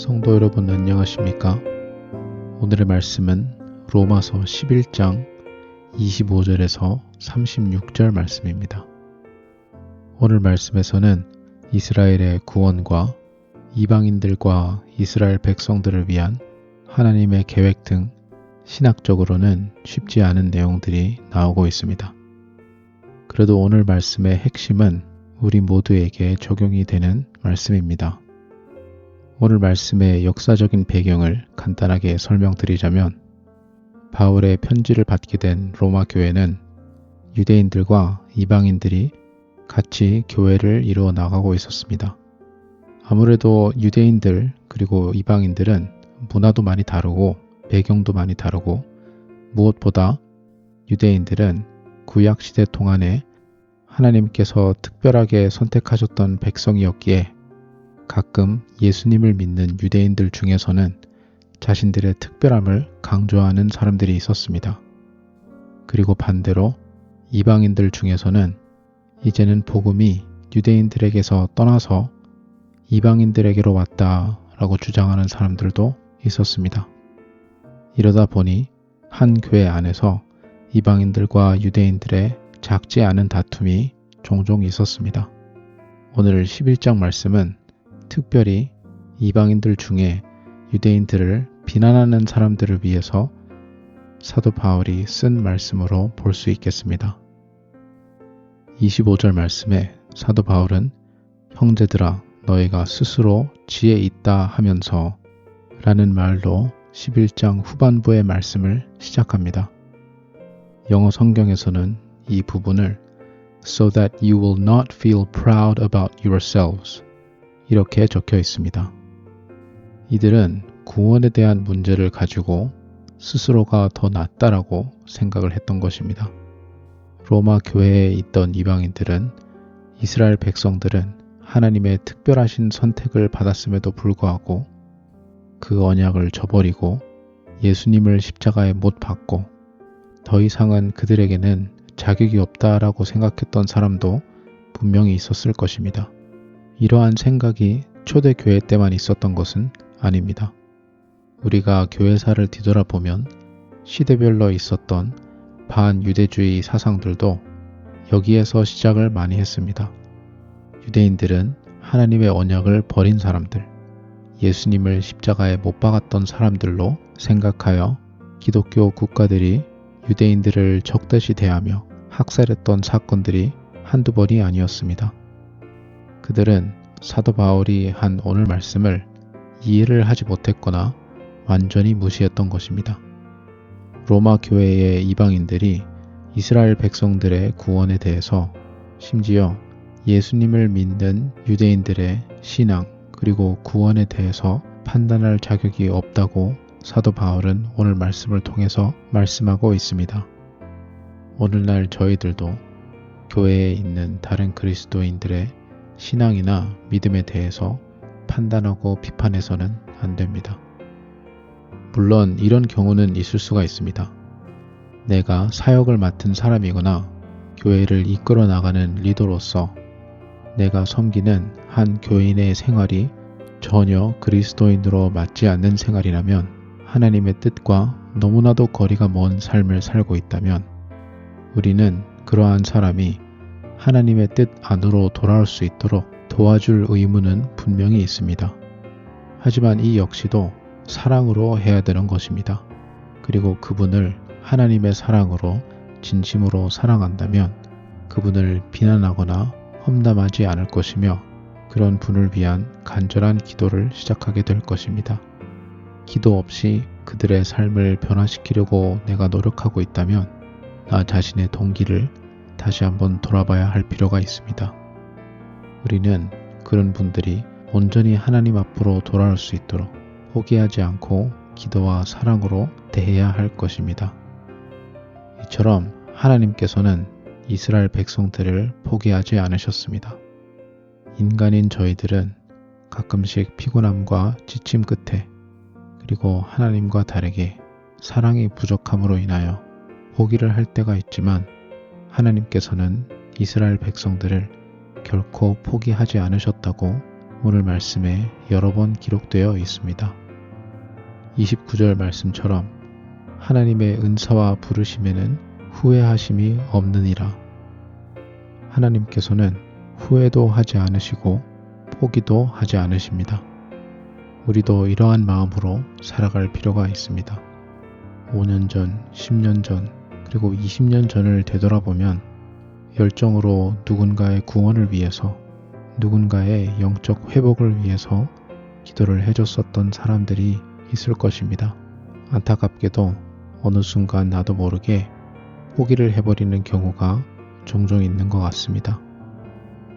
성도 여러분 안녕하십니까? 오늘의 말씀은 로마서 11장 25절에서 36절 말씀입니다. 오늘 말씀에서는 이스라엘의 구원과 이방인들과 이스라엘 백성들을 위한 하나님의 계획 등 신학적으로는 쉽지 않은 내용들이 나오고 있습니다. 그래도 오늘 말씀의 핵심은 우리 모두에게 적용이 되는 말씀입니다. 오늘 말씀의 역사적인 배경을 간단하게 설명드리자면 바울의 편지를 받게 된 로마 교회는 유대인들과 이방인들이 같이 교회를 이루어 나가고 있었습니다. 아무래도 유대인들 그리고 이방인들은 문화도 많이 다르고 배경도 많이 다르고 무엇보다 유대인들은 구약시대 동안에 하나님께서 특별하게 선택하셨던 백성이었기에 가끔 예수님을 믿는 유대인들 중에서는 자신들의 특별함을 강조하는 사람들이 있었습니다. 그리고 반대로 이방인들 중에서는 이제는 복음이 유대인들에게서 떠나서 이방인들에게로 왔다라고 주장하는 사람들도 있었습니다. 이러다 보니 한 교회 안에서 이방인들과 유대인들의 작지 않은 다툼이 종종 있었습니다. 오늘 11장 말씀은 특별히 이방인들 중에 유대인들을 비난하는 사람들을 위해서 사도 바울이 쓴 말씀으로 볼 수 있겠습니다. 25절 말씀에 사도 바울은 형제들아 너희가 스스로 지혜 있다 하면서 라는 말로 11장 후반부의 말씀을 시작합니다. 영어 성경에서는 이 부분을 So that you will not feel proud about yourselves 이렇게 적혀 있습니다. 이들은 구원에 대한 문제를 가지고 스스로가 더 낫다라고 생각을 했던 것입니다. 로마 교회에 있던 이방인들은 이스라엘 백성들은 하나님의 특별하신 선택을 받았음에도 불구하고 그 언약을 저버리고 예수님을 십자가에 못 박고 더 이상은 그들에게는 자격이 없다라고 생각했던 사람도 분명히 있었을 것입니다. 이러한 생각이 초대교회 때만 있었던 것은 아닙니다. 우리가 교회사를 뒤돌아보면 시대별로 있었던 반유대주의 사상들도 여기에서 시작을 많이 했습니다. 유대인들은 하나님의 언약을 버린 사람들, 예수님을 십자가에 못 박았던 사람들로 생각하여 기독교 국가들이 유대인들을 적대시 대하며 학살했던 사건들이 한두 번이 아니었습니다. 그들은 사도 바울이 한 오늘 말씀을 이해를 하지 못했거나 완전히 무시했던 것입니다. 로마 교회의 이방인들이 이스라엘 백성들의 구원에 대해서 심지어 예수님을 믿는 유대인들의 신앙 그리고 구원에 대해서 판단할 자격이 없다고 사도 바울은 오늘 말씀을 통해서 말씀하고 있습니다. 오늘날 저희들도 교회에 있는 다른 그리스도인들의 신앙이나 믿음에 대해서 판단하고 비판해서는 안 됩니다. 물론 이런 경우는 있을 수가 있습니다. 내가 사역을 맡은 사람이거나 교회를 이끌어 나가는 리더로서 내가 섬기는 한 교인의 생활이 전혀 그리스도인으로 맞지 않는 생활이라면 하나님의 뜻과 너무나도 거리가 먼 삶을 살고 있다면 우리는 그러한 사람이 하나님의 뜻 안으로 돌아올 수 있도록 도와줄 의무는 분명히 있습니다. 하지만 이 역시도 사랑으로 해야 되는 것입니다. 그리고 그분을 하나님의 사랑으로 진심으로 사랑한다면 그분을 비난하거나 험담하지 않을 것이며 그런 분을 위한 간절한 기도를 시작하게 될 것입니다. 기도 없이 그들의 삶을 변화시키려고 내가 노력하고 있다면 나 자신의 동기를 다시 한번 돌아봐야 할 필요가 있습니다. 우리는 그런 분들이 온전히 하나님 앞으로 돌아올 수 있도록 포기하지 않고 기도와 사랑으로 대해야 할 것입니다. 이처럼 하나님께서는 이스라엘 백성들을 포기하지 않으셨습니다. 인간인 저희들은 가끔씩 피곤함과 지침 끝에 그리고 하나님과 다르게 사랑이 부족함으로 인하여 포기를 할 때가 있지만 하나님께서는 이스라엘 백성들을 결코 포기하지 않으셨다고 오늘 말씀에 여러 번 기록되어 있습니다. 29절 말씀처럼 하나님의 은사와 부르심에는 후회하심이 없느니라. 하나님께서는 후회도 하지 않으시고 포기도 하지 않으십니다. 우리도 이러한 마음으로 살아갈 필요가 있습니다. 5년 전, 10년 전, 그리고 20년 전을 되돌아보면 열정으로 누군가의 구원을 위해서, 누군가의 영적 회복을 위해서 기도를 해줬었던 사람들이 있을 것입니다. 안타깝게도 어느 순간 나도 모르게 포기를 해버리는 경우가 종종 있는 것 같습니다.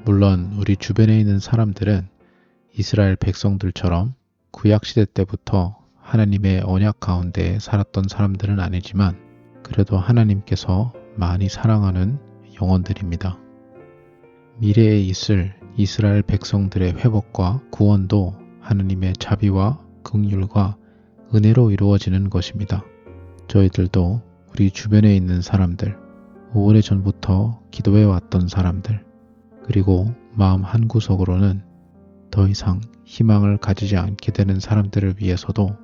물론 우리 주변에 있는 사람들은 이스라엘 백성들처럼 구약시대 때부터 하나님의 언약 가운데 살았던 사람들은 아니지만 그래도 하나님께서 많이 사랑하는 영혼들입니다. 미래에 있을 이스라엘 백성들의 회복과 구원도 하나님의 자비와 긍휼과 은혜로 이루어지는 것입니다. 저희들도 우리 주변에 있는 사람들, 오래전부터 기도해 왔던 사람들, 그리고 마음 한구석으로는 더 이상 희망을 가지지 않게 되는 사람들을 위해서도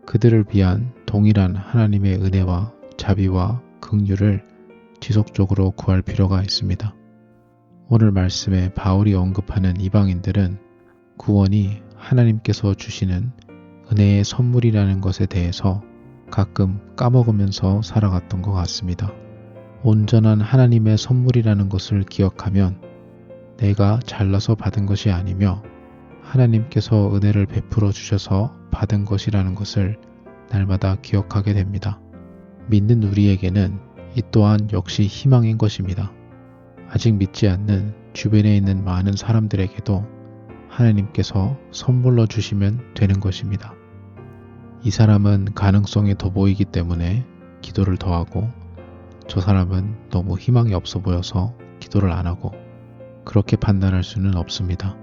그들을 위한 동일한 하나님의 은혜와 자비와 긍휼을 지속적으로 구할 필요가 있습니다. 오늘 말씀에 바울이 언급하는 이방인들은 구원이 하나님께서 주시는 은혜의 선물이라는 것에 대해서 가끔 까먹으면서 살아갔던 것 같습니다. 온전한 하나님의 선물이라는 것을 기억하면 내가 잘나서 받은 것이 아니며 하나님께서 은혜를 베풀어 주셔서 받은 것이라는 것을 날마다 기억하게 됩니다. 믿는 우리에게는 이 또한 역시 희망인 것입니다. 아직 믿지 않는 주변에 있는 많은 사람들에게도 하나님께서 선물로 주시면 되는 것입니다. 이 사람은 가능성이 더 보이기 때문에 기도를 더 하고 저 사람은 너무 희망이 없어 보여서 기도를 안 하고 그렇게 판단할 수는 없습니다.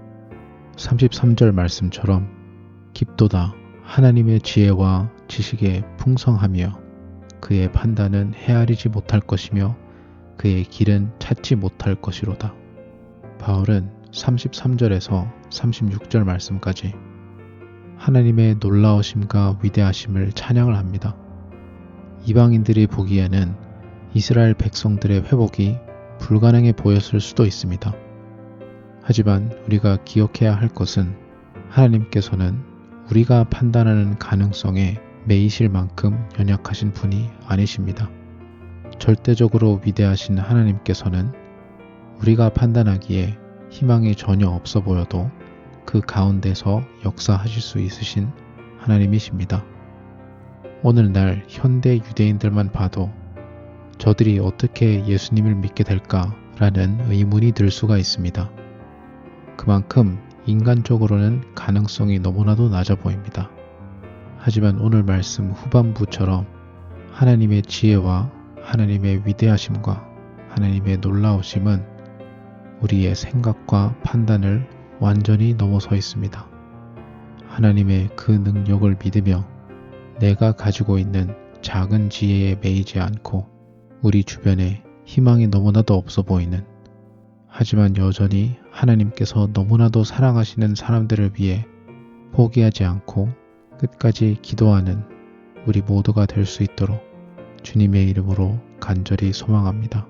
33절 말씀처럼 깊도다 하나님의 지혜와 지식에 풍성하며 그의 판단은 헤아리지 못할 것이며 그의 길은 찾지 못할 것이로다. 바울은 33절에서 36절 말씀까지 하나님의 놀라우심과 위대하심을 찬양을 합니다. 이방인들이 보기에는 이스라엘 백성들의 회복이 불가능해 보였을 수도 있습니다. 하지만 우리가 기억해야 할 것은 하나님께서는 우리가 판단하는 가능성에 매이실 만큼 연약하신 분이 아니십니다. 절대적으로 위대하신 하나님께서는 우리가 판단하기에 희망이 전혀 없어 보여도 그 가운데서 역사하실 수 있으신 하나님이십니다. 오늘날 현대 유대인들만 봐도 저들이 어떻게 예수님을 믿게 될까라는 의문이 들 수가 있습니다. 그만큼 인간적으로는 가능성이 너무나도 낮아 보입니다. 하지만 오늘 말씀 후반부처럼 하나님의 지혜와 하나님의 위대하심과 하나님의 놀라우심은 우리의 생각과 판단을 완전히 넘어서 있습니다. 하나님의 그 능력을 믿으며 내가 가지고 있는 작은 지혜에 매이지 않고 우리 주변에 희망이 너무나도 없어 보이는 하지만 여전히 하나님께서 너무나도 사랑하시는 사람들을 위해 포기하지 않고 끝까지 기도하는 우리 모두가 될 수 있도록 주님의 이름으로 간절히 소망합니다.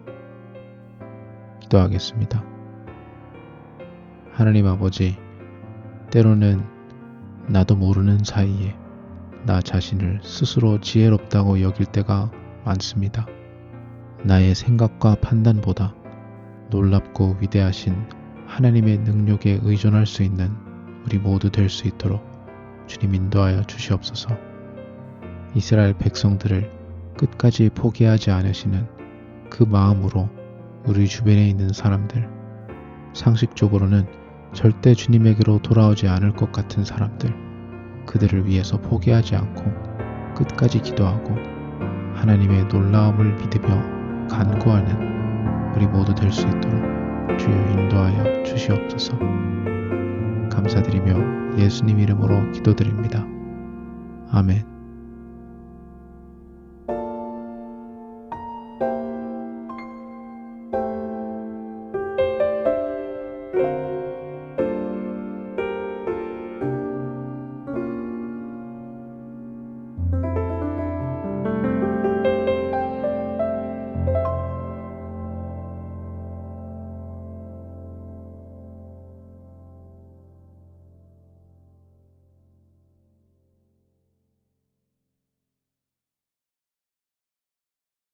기도하겠습니다. 하나님 아버지, 때로는 나도 모르는 사이에 나 자신을 스스로 지혜롭다고 여길 때가 많습니다. 나의 생각과 판단보다 놀랍고 위대하신 하나님의 능력에 의존할 수 있는 우리 모두 될 수 있도록 주님 인도하여 주시옵소서. 이스라엘 백성들을 끝까지 포기하지 않으시는 그 마음으로 우리 주변에 있는 사람들, 상식적으로는 절대 주님에게로 돌아오지 않을 것 같은 사람들, 그들을 위해서 포기하지 않고 끝까지 기도하고 하나님의 놀라움을 믿으며 간구하는 우리 모두 될 수 있도록 주여 인도하여 주시옵소서. 감사드리며 예수님 이름으로 기도드립니다. 아멘.